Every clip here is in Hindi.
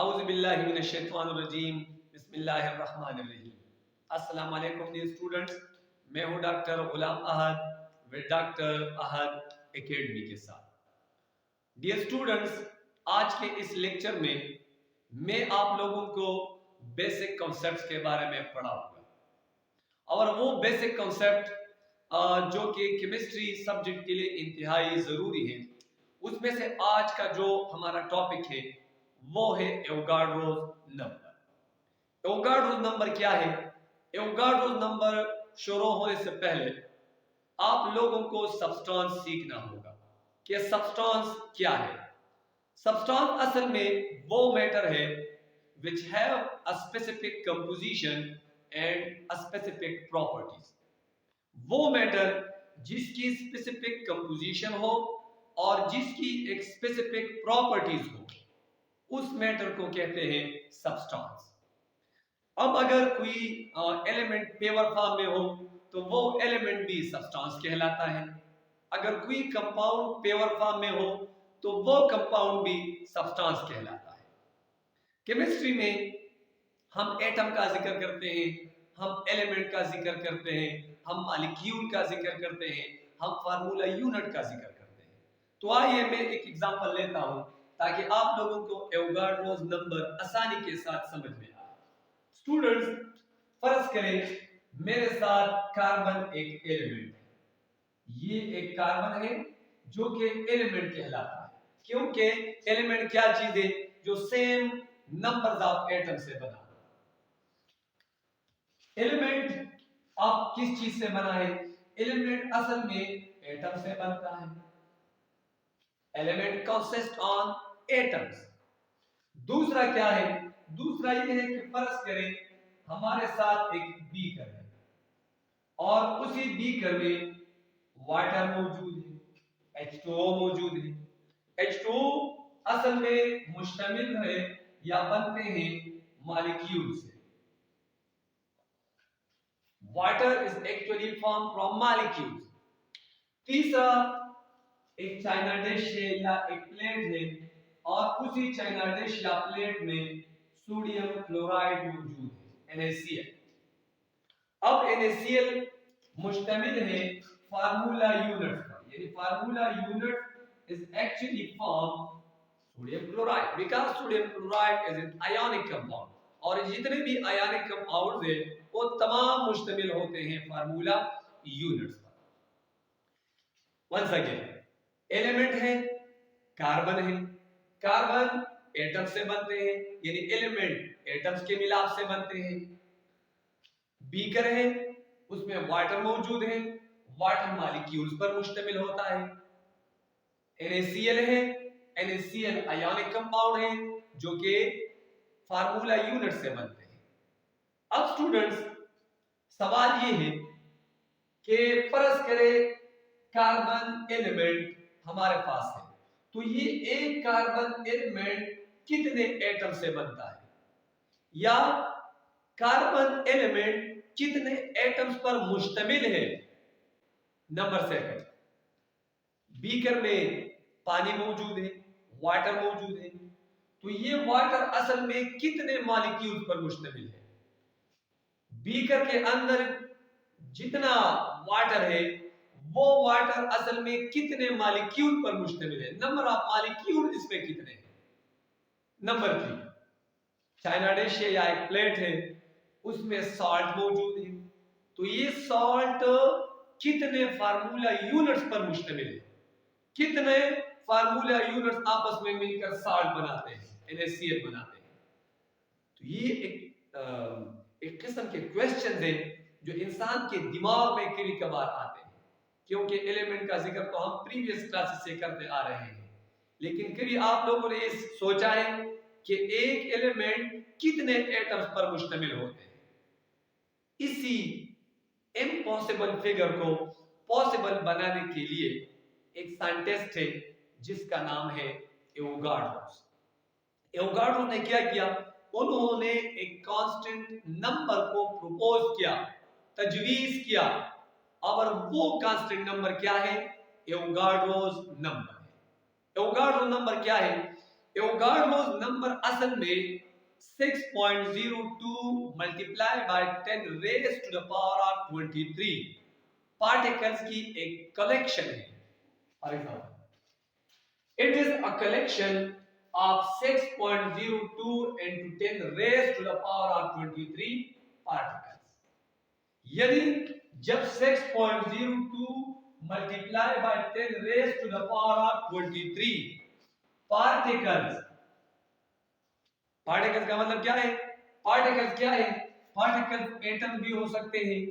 औज़ुबिल्लाहिमिनश्शैतानिर्रजीम बिस्मिल्लाहिर्रहमानिर्रहीम। अस्सलाम वालेकुम डियर स्टूडेंट्स, मैं हूं doctor Ghulam Ahad with doctor Ahad academy के साथ। डियर स्टूडेंट्स, आज के इस लेक्चर में मैं आप लोगों को बेसिक कॉन्सेप्ट्स के बारे में पढ़ाऊंगा और वो बेसिक कॉन्सेप्ट जो कि केमिस्ट्री सब्जेक्ट के लिए इंतहाई ज़रूरी है, उसमें से आज का जो हमारा टॉपिक है वो है एवोगाड्रोस नंबर। एवोगाड्रोस नंबर क्या है? एवोगाड्रोस नंबर शुरू होने से पहले आप लोगों को सब्सटेंस सीखना होगा कि सब्सटेंस क्या है। सब्सटेंस असल में वो मैटर है which have a specific composition and a specific properties। वो मैटर जिसकी स्पेसिफिक कंपोजिशन हो और जिसकी एक स्पेसिफिक प्रॉपर्टीज हो, उस मैटर को कहते हैं सब्सटेंस। अब अगर कोई एलिमेंट पेवर फॉर्म में हो तो वो एलिमेंट भी सब्सटेंस कहलाता है। अगर कोई कंपाउंड पेवर फॉर्म में हो तो वो कंपाउंड भी सब्सटेंस कहलाता है। केमिस्ट्री में हम एटम का जिक्र करते हैं, हम एलिमेंट का जिक्र करते हैं, हम मॉलिक्यूल का जिक्र करते हैं, हम फार्मूला यूनिट का जिक्र करते हैं। तो आइए मैं एक एग्जांपल लेता हूं ताकि आप लोगों को एवोगाड्रोस नंबर आसानी के साथ समझ में आए। स्टूडेंट्स, फर्ज करें मेरे साथ कार्बन एक एलिमेंट है। ये एक कार्बन है जो कि एलिमेंट कहलाता है, क्योंकि एलिमेंट क्या चीज है? जो सेम नंबर्स ऑफ एटम से बना। एलिमेंट आप किस चीज से बना है? एलिमेंट असल में एटम से बनता है। Element consist on atoms. दूसरा क्या है? दूसरा ये है कि फर्ज करें हमारे साथ एक बीकर है और उसी बीकर में वाटर मौजूद है, H2O मौजूद है। H2O असल में मुश्तमिल है या बनते हैं मॉलिक्यूल से। Water is actually formed from molecules। तीसरा, एक चाइना डिश है या एक प्लेट है और उसी चाइना डिश या प्लेट में सोडियम क्लोराइड मौजूद है, NaCl। अब NaCl मुश्तमिल है फार्मूला यूनिट पर, यानी formula unit is actually form sodium chloride because sodium chloride is an ionic compound और जितने भी आयोनिक कंपाउंड्स हैं वो तमाम मुश्तमिल होते हैं फार्मूला यूनिट्स पर। वंस अगेन, एलिमेंट है, कार्बन है, कार्बन एटम से बनते हैं, यानी एलिमेंट एटम्स के मिलाप से बनते हैं। बीकर है, उसमें वाटर मौजूद है, वाटर मॉलिक्यूल्स पर मुश्तमिल होता है। NaCl है, NaCl आयोनिक कंपाउंड है जो कि फार्मूला यूनिट से बनते हैं। अब स्टूडेंट्स, सवाल ये है कि फर्ज करें कार्बन एलिमेंट हमारे पास है, तो ये एक कार्बन एलिमेंट कितने एटम से बनता है, या कार्बन एलिमेंट कितने एटम्स पर मुश्तमिल है? नंबर सेकंड, बीकर में पानी मौजूद है, वाटर मौजूद है, तो ये वाटर असल में कितने मॉलिक्यूल पर मुश्तमिल है? बीकर के अंदर जितना वाटर है वो वाटर असल में कितने मॉलिक्यूल पर मुश्तमिल है? नंबर ऑफ मॉलिक्यूल इसमें कितने हैं? नंबर 3, चाइना डिश है या एक प्लेट है, उसमें सॉल्ट मौजूद है, तो ये सॉल्ट कितने फार्मूला यूनिट्स पर मुश्तमिल है? कितने फार्मूला यूनिट्स आपस में मिलकर सॉल्ट बनाते हैं, NaCl बनाते हैं? तो ये एक किस्म के क्वेश्चन हैं जो इंसान के दिमाग में कभी कभार आते हैं, क्योंकि एलिमेंट का जिक्र तो हम प्रीवियस क्लासेस से करते आ रहे हैं, लेकिन कभी आप लोगों ने ये सोचा है कि एक एलिमेंट कितने एटम्स पर मुश्तमिल होते हैं? इसी इम्पॉसिबल फिगर को पॉसिबल बनाने के लिए एक साइंटिस्ट है जिसका नाम है एवोगाड्रोस। एवोगाड्रोस ने क्या किया? उन्होंने एक कांस्टेंट नंबर को प्रपोज किया, तजवीज किया, और वो कांस्टेंट नंबर क्या है? एवोगाड्रोस नंबर है। एवोगाड्रोस नंबर क्या है? एवोगाड्रोस नंबर असल में 6.02 multiply by 10 raise to the power of 23 particles की एक कलेक्शन है। For example, it is a collection of 6.02 into 10 raised to the power of 23 particles. यदि जब 6.02 multiplied by 10 raised to the power of 23 particles, particles का मतलब क्या है? पार्टिकल्स क्या है? पार्टिकल्स एटम भी हो सकते हैं,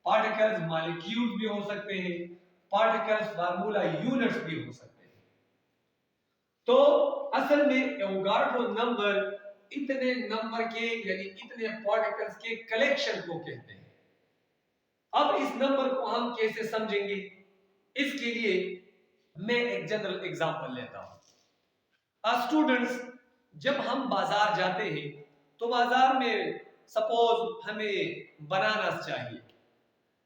पार्टिकल्स मॉलिक्यूल्स भी हो सकते हैं, पार्टिकल्स फार्मूला यूनिट्स भी हो सकते हैं। तो असल में एवोगाड्रो नंबर इतने नंबर के यानी इतने पार्टिकल्स के कलेक्शन को कहते हैं। अब इस नंबर को हम कैसे समझेंगे? इसके लिए मैं एक जनरल एग्जांपल लेता हूं। स्टूडेंट्स, जब हम बाजार जाते हैं तो बाजार में सपोज हमें बनानास चाहिए,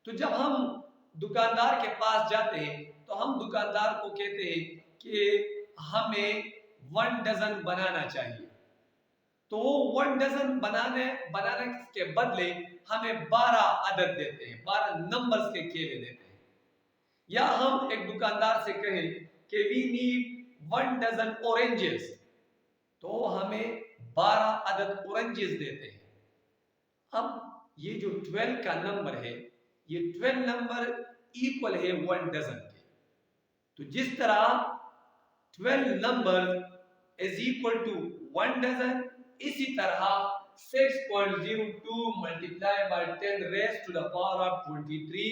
तो जब हम दुकानदार के पास जाते हैं तो हम दुकानदार को कहते हैं कि हमें 1 डजन बनाना चाहिए। तो वो 1 डजन बनाने के बदले हमें 12 अदद देते हैं, 12 नंबर्स के केले देते हैं। या हम एक दुकानदार से कहें कि वी नीड 1 डजन ऑरेंजेस, तो हमें 12 अदद ऑरेंजेस देते हैं। अब ये जो 12 का नंबर है, ये 12 नंबर इक्वल है 1 डजन के। तो जिस तरह 12 number is equal to 1 dozen, इसी तरह 6.02 multiply by 10 raise to the power of 23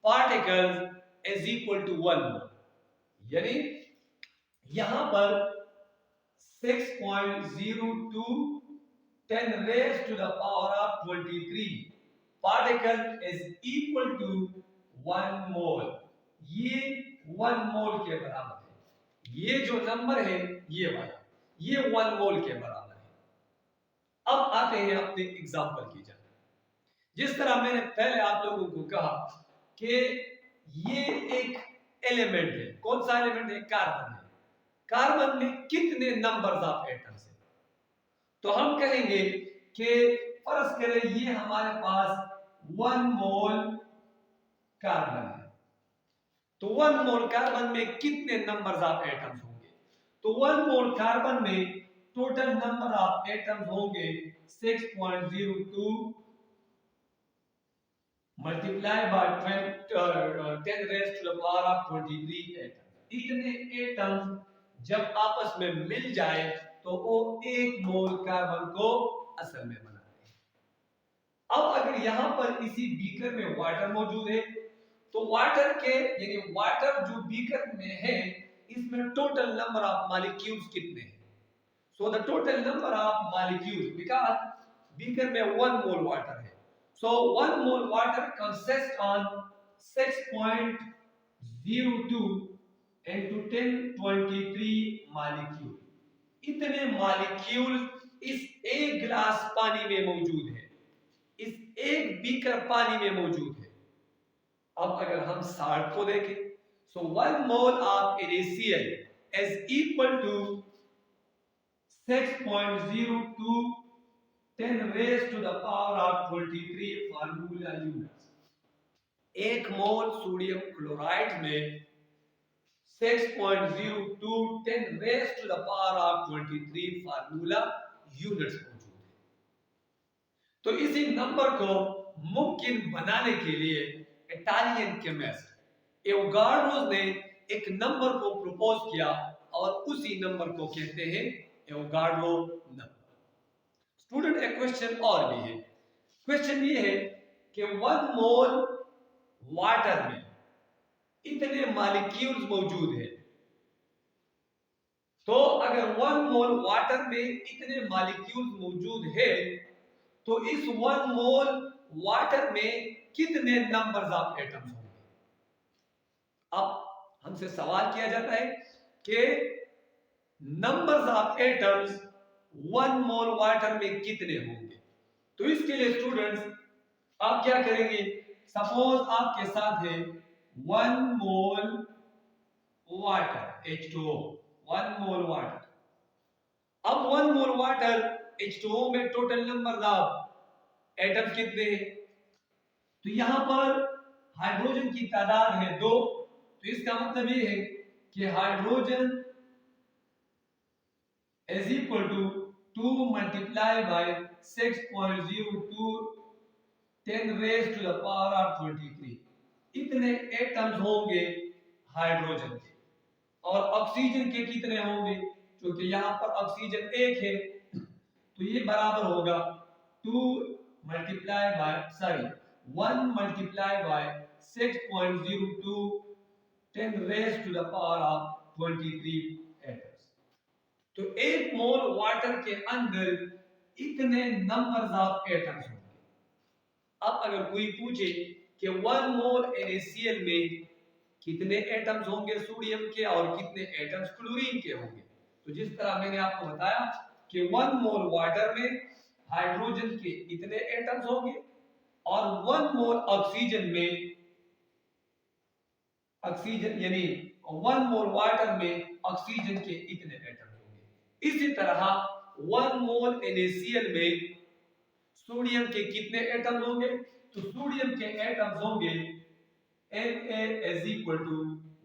particles is equal to 1 mole. यानी यहां पर 6.02 10 raised to the power of 23 particle is equal to 1 mole। ये 1 मोल के बराबर है। ये जो नंबर है ये वाला, ये 1 मोल के बराबर है। अब आते हैं अपने एग्जांपल की जाए। जिस तरह मैंने पहले आप लोगों को कहा कि ये एक एलिमेंट है। कौन सा एलिमेंट है? कार्बन है। कार्बन में कितने नंबर्स ऑफ एटम्स हैं? तो हम कहेंगे कि फर्ज करें ये हमारे पास 1 मोल कार्बन है। तो 1 मोल कार्बन में कितने नंबर्स ऑफ एटम्स होंगे? तो 1 मोल कार्बन में टोटल नंबर ऑफ एटम्स होंगे 6.02 multiply by 10 raise to the power of 23 atoms. इतने एटम्स जब आपस में मिल जाए तो वो 1 मोल कार्बन को असल में बनाते हैं। अब अगर यहां पर इसी बीकर में वाटर मौजूद है, तो वाटर के यानी वाटर जो बीकर में है, इसमें टोटल नंबर ऑफ मॉलिक्यूल्स कितने हैं? So the total number of molecules, because beaker में 1 मोल वाटर है, सो 1 मोल water consist on 6.02 into 1023 molecule. इतने मॉलिक्यूल इस एक गिलास पानी में मौजूद है, इस एक बीकर पानी में मौजूद है। अब अगर हम साल्ट को देखें, so 1 mole of NaCl is equal to 6.02 10 raise to the power of 23 formula units. 1 mole sodium chloride में 6.02 10 raised to the power of 23 formula units मौजूद है। तो इसी नंबर को मुमकिन बनाने के लिए इटालियन केमिस्ट एवोगाड्रो ने एक नंबर को प्रपोज किया और उसी नंबर को कहते हैं एवोगाड्रो नंबर। स्टूडेंट, एक क्वेश्चन और भी है। क्वेश्चन ये है कि 1 मोल वाटर में इतने मॉलिक्यूल्स मौजूद है, तो अगर 1 मोल वाटर में इतने मॉलिक्यूल्स मौजूद है, तो इस 1 मोल वाटर में कितने नंबर्स ऑफ एटम्स होंगे? अब हमसे सवाल किया जाता है कि numbers of atoms 1 mole water में कितने होंगे। तो इसके लिए स्टूडेंट्स आप क्या करेंगे? सपोज आपके साथ है 1 मोल वाटर H2O, 1 मोल वाटर। अब 1 मोल वाटर H2O में टोटल नंबर ऑफ एटम्स कितने हैं? तो यहां पर हाइड्रोजन की तादाद है 2, तो इसका मतलब ये है कि hydrogen is equal to 2 multiplied by 6.02 10 raised to the power of 23। इतने एटम्स होंगे हाइड्रोजन के। और ऑक्सीजन के कितने होंगे? क्योंकि यहाँ पर ऑक्सीजन एक है, तो ये बराबर होगा 2 multiply by 1 multiply by 6.02 10 raise to the power of 23 atoms. तो एक मोल वाटर के अंदर इतने नंबर्स ऑफ एटम्स होंगे। अब अगर कोई पूछे कि 1 मोल NaCl में कितने एटम्स होंगे सोडियम के और कितने एटम्स क्लोरीन के होंगे, तो जिस तरह मैंने आपको बताया कि 1 मोल वाटर में हाइड्रोजन के इतने एटम्स होंगे और 1 मोल ऑक्सीजन में यानी 1 मोल वाटर में ऑक्सीजन के इतने एटम्स होंगे। इसी तरह 1 मोल NaCl में सोडियम के कितने एटम्स होंगे? तो सोडियम के एटम्स होंगे Na is equal to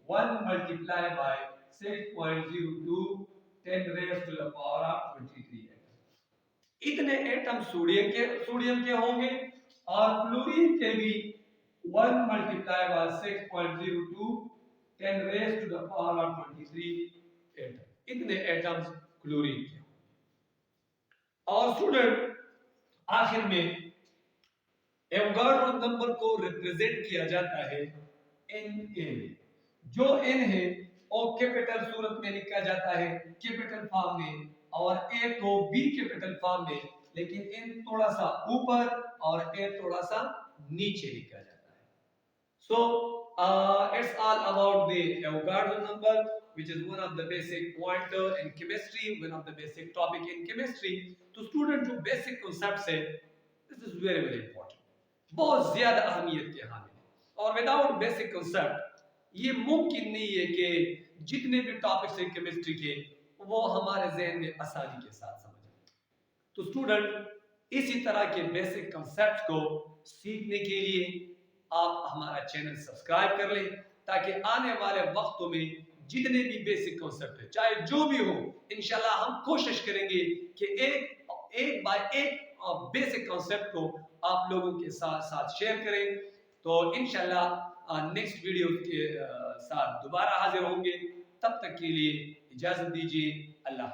1 multiplied by 6.02 10 raised to the power of 23 atom. इतने एटम सोडियम के होंगे और क्लोरीन के भी 1 multiplied by 6.02 10 raised to the power of 23 atom. इतने एटम्स क्लोरीन के होंगे। और स्टूडेंट आखिर में एवोगाड्रो नंबर को रिप्रेजेंट किया जाता है Na में। जो N है वो कैपिटल सूरत में लिखा जाता है, कैपिटल फॉर्म में, और A को B कैपिटल फॉर्म में, लेकिन N थोड़ा सा ऊपर और A थोड़ा सा नीचे लिखा जाता है। So it's all about the Avogadro number, which is one of the basic pointer in chemistry, one of the basic topic in chemistry। तो स्टूडेंट जो बेसिक कॉन्सेप्ट्स है, this is very very important, बहुत ज्यादा अहमियत के हामिल है। और विदाउट बेसिक कॉन्सेप्ट ये मुमकिन नहीं है कि जितने भी टॉपिक्स हैं केमिस्ट्री के वो हमारे जहन में आसानी के साथ समझ आए। तो स्टूडेंट इसी तरह के बेसिक कॉन्सेप्ट को सीखने के लिए आप हमारा चैनल सब्सक्राइब कर लें, ताकि आने वाले वक्तों में जितने भी बेसिक कॉन्सेप्ट है चाहे जो भी हो, इंशाल्लाह हम कोशिश करेंगे कि एक बाय एक बेसिक कॉन्सेप्ट को आप लोगों के साथ शेयर करें। तो इंशाल्लाह नेक्स्ट वीडियो के साथ दोबारा हाजिर होंगे। तब तक के लिए इजाजत दीजिए। अल्लाह।